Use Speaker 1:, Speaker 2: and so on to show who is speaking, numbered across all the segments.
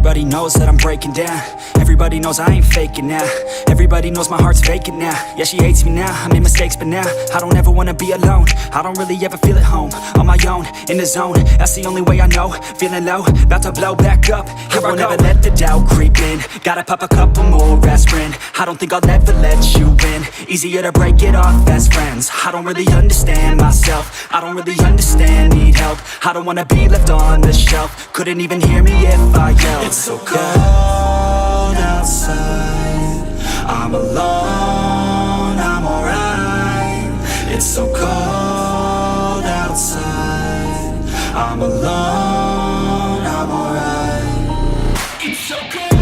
Speaker 1: Everybody knows that I'm breaking down. Everybody knows I ain't faking now. Everybody knows my heart's vacant now. Yeah, she hates me now, I made mistakes, but now I don't ever wanna be alone. I don't really ever feel at home. On my own, in the zone, that's the only way I know. Feeling low, about to blow back up. Here I won't ever let the doubt creep in. Gotta pop a couple more aspirin. I don't think I'll ever let you in. Easier to break it off as friends. I don't really understand myself. I don't really understand, need help. I don't wanna be left on the shelf. Couldn't even hear me if I yelled. It's so cold outside, I'm alone, I'm alright. It's so cold outside, I'm alone, I'm alright. It's so cold.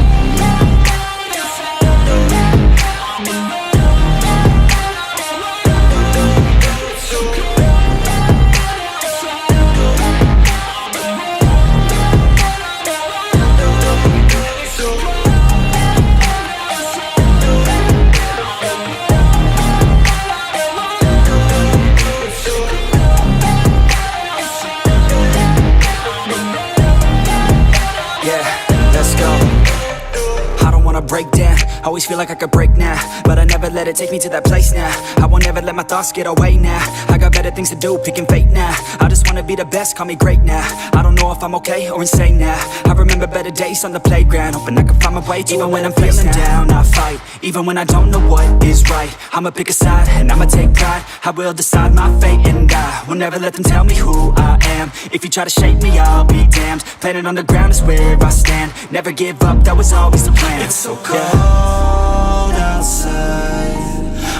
Speaker 1: Break down, always feel like I could break now, but I never let it take me to that place now. I won't ever let my thoughts get away now. I got better things to do, picking fate now. I just wanna be the best, call me great now. I don't know if I'm okay or insane now. I remember better days on the playground, hoping I can find my way to even when I'm feeling down. I fight, even when I don't know what is right. I'ma pick a side, and I'ma take pride. I will decide my fate, and I will never let them tell me who I am. If you try to shape me, I'll be damned. Planet on the ground is where I stand. Never give up, that was always the plan. It's so cold outside,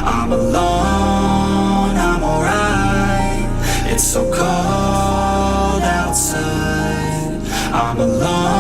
Speaker 1: I'm alone, I'm alright. It's so cold outside, I'm alone.